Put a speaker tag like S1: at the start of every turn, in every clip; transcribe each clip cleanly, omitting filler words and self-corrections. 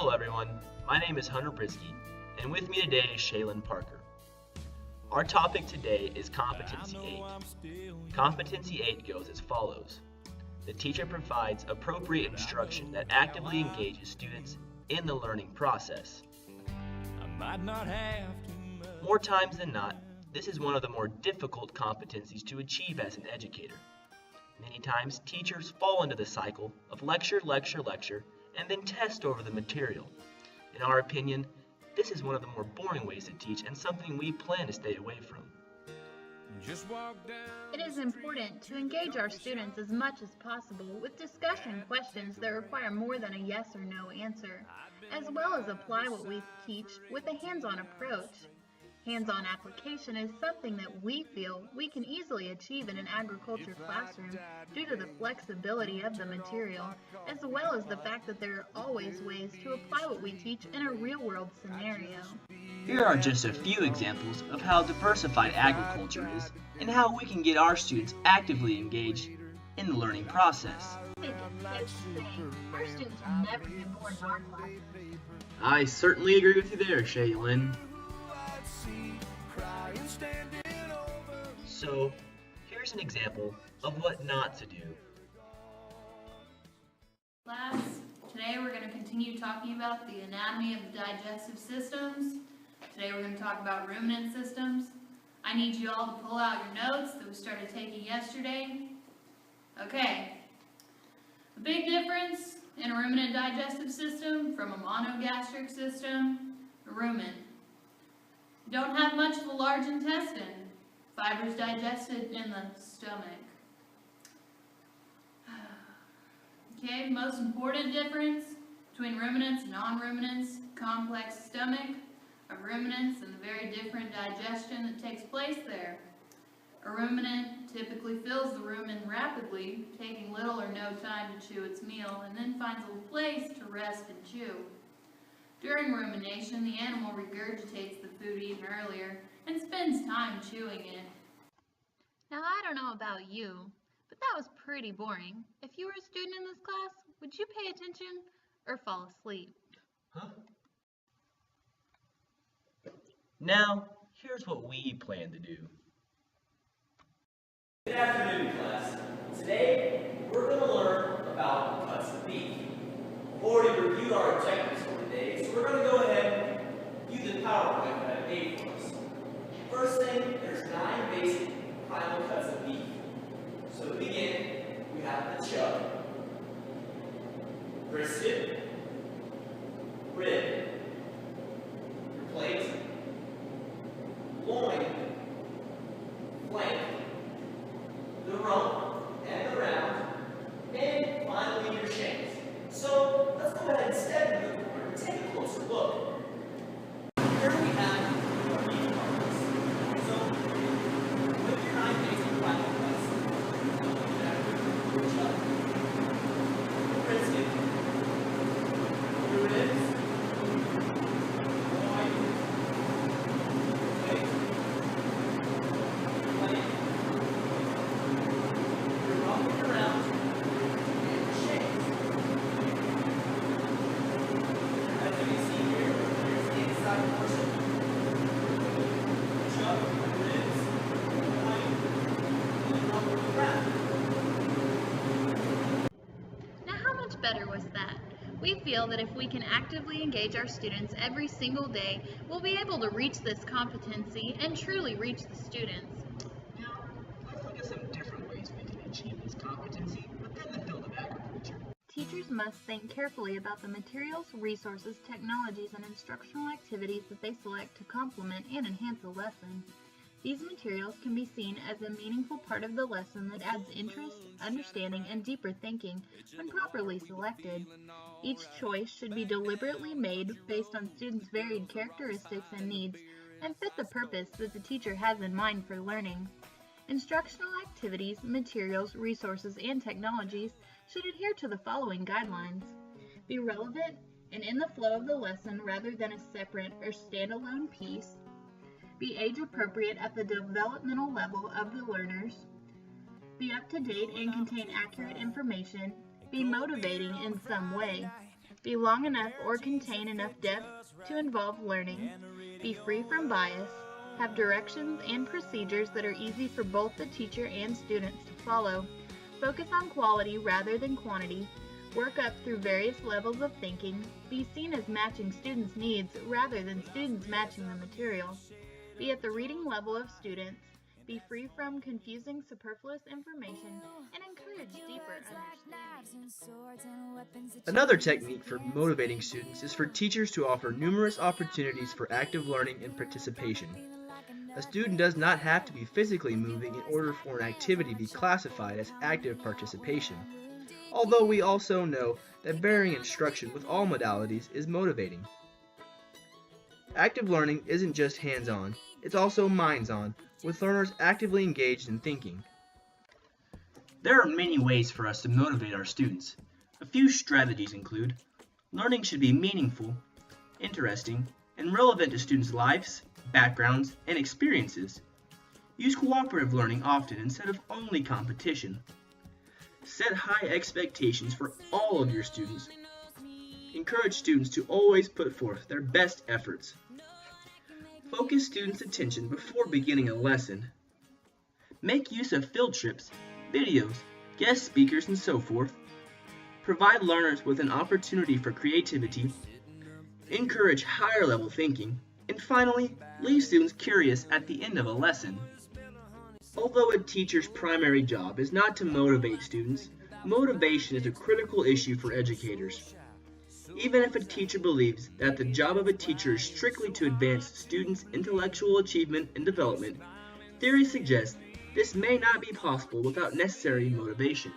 S1: Hello everyone, my name is Hunter Brisky, and with me today is Shaylin Parker. Our topic today is Competency 8. Competency 8 goes as follows. The teacher provides appropriate instruction that actively engages students in the learning process. More times than not, this is one of the more difficult competencies to achieve as an educator. Many times, teachers fall into the cycle of lecture, lecture, lecture, and then test over the material. In our opinion, this is one of the more boring ways to teach and something we plan to stay away from.
S2: It is important to engage our students as much as possible with discussion questions that require more than a yes or no answer, as well as apply what we teach with a hands-on approach. Hands-on application is something that we feel we can easily achieve in an agriculture classroom due to the flexibility of the material, as well as the fact that there are always ways to apply what we teach in a real-world scenario.
S1: Here are just a few examples of how diversified agriculture is and how we can get our students actively engaged in the learning process.
S2: Our students will never get bored in our class.
S1: I certainly agree with you there, Shaylin. So, here's an example of what not to do.
S3: Class, today we're going to continue talking about the anatomy of the digestive systems. Today we're going to talk about ruminant systems. I need you all to pull out your notes that we started taking yesterday. Okay. The big difference in a ruminant digestive system from a monogastric system, a rumen. You don't have much of a large intestine. Fibers digested in the stomach. Okay, most important difference between ruminants and non-ruminants, complex stomach of ruminants and the very different digestion that takes place there. A ruminant typically fills the rumen rapidly, taking little or no time to chew its meal, and then finds a place to rest and chew. During rumination, the animal regurgitates the food eaten earlier and spends time chewing it.
S2: Now, I don't know about you, but that was pretty boring. If you were a student in this class, would you pay attention or fall asleep?
S1: Now, here's what we plan to do.
S4: Good afternoon, class. Today, we're going to learn about cuts of beef. We've already reviewed our objectives for today, so we're going to go ahead and view the PowerPoint that I made for us. First thing, there's 9 basic primal cuts of beef. So to begin, we have the chuck, brisket, rib, your plate, loin, flank, the rump, and the round, and finally your shanks. So let's go ahead and step into the corner and take a closer look. Here we have our beef carcass. So with your 9 basic primal cuts, you have your chuck, your brisket, your ribs, loin, plate, flank, your rump and your round, and your shanks. As you can see here, here's the inside portion. Chuck, ribs, loin, and the rump and the round.
S2: Now, how much better was that? We feel that if we can actively engage our students every single day, we'll be able to reach this competency and truly reach the students.
S1: Now, let's look at some different ways we can achieve this competency within the field of agriculture.
S2: Teachers must think carefully about the materials, resources, technologies, and instructional activities that they select to complement and enhance a lesson. These materials can be seen as a meaningful part of the lesson that adds interest, understanding, and deeper thinking when properly selected. Each choice should be deliberately made based on students' varied characteristics and needs and fit the purpose that the teacher has in mind for learning. Instructional activities, materials, resources, and technologies should adhere to the following guidelines. Be relevant and in the flow of the lesson rather than a separate or standalone piece. Be age appropriate at the developmental level of the learners. Be up to date and contain accurate information. Be motivating in some way. be long enough or contain enough depth to involve learning, be free from bias, have directions and procedures that are easy for both the teacher and students to follow, focus on quality rather than quantity, work up through various levels of thinking, be seen as matching students' needs rather than students matching the material, be at the reading level of students, be free from confusing superfluous information, and encourage deeper understanding.
S1: Another technique for motivating students is for teachers to offer numerous opportunities for active learning and participation. A student does not have to be physically moving in order for an activity to be classified as active participation, although we also know that varying instruction with all modalities is motivating. Active learning isn't just hands-on, it's also minds-on, with learners actively engaged in thinking. There are many ways for us to motivate our students. A few strategies include: learning should be meaningful, interesting, and relevant to students' lives, backgrounds, and experiences. Use cooperative learning often instead of only competition. Set high expectations for all of your students. Encourage students to always put forth their best efforts. Focus students' attention before beginning a lesson. Make use of field trips, videos, guest speakers, and so forth. Provide learners with an opportunity for creativity. Encourage higher level thinking. And finally, leave students curious at the end of a lesson. Although a teacher's primary job is not to motivate students, motivation is a critical issue for educators. Even if a teacher believes that the job of a teacher is strictly to advance students' intellectual achievement and development, theory suggests this may not be possible without necessary motivation.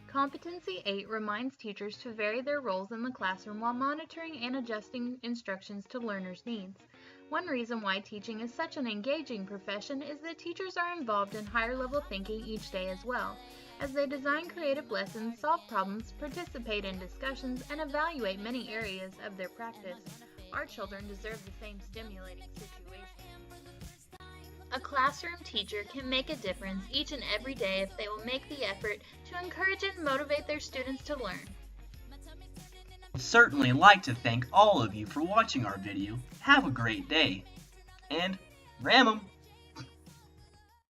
S2: Competency 8 reminds teachers to vary their roles in the classroom while monitoring and adjusting instructions to learners' needs. One reason why teaching is such an engaging profession is that teachers are involved in higher level thinking each day as well, as they design creative lessons, solve problems, participate in discussions, and evaluate many areas of their practice. Our children deserve the same stimulating situation. A classroom teacher can make a difference each and every day if they will make the effort to encourage and motivate their students to learn.
S1: I'd certainly like to thank all of you for watching our video. Have a great day, and ram 'em!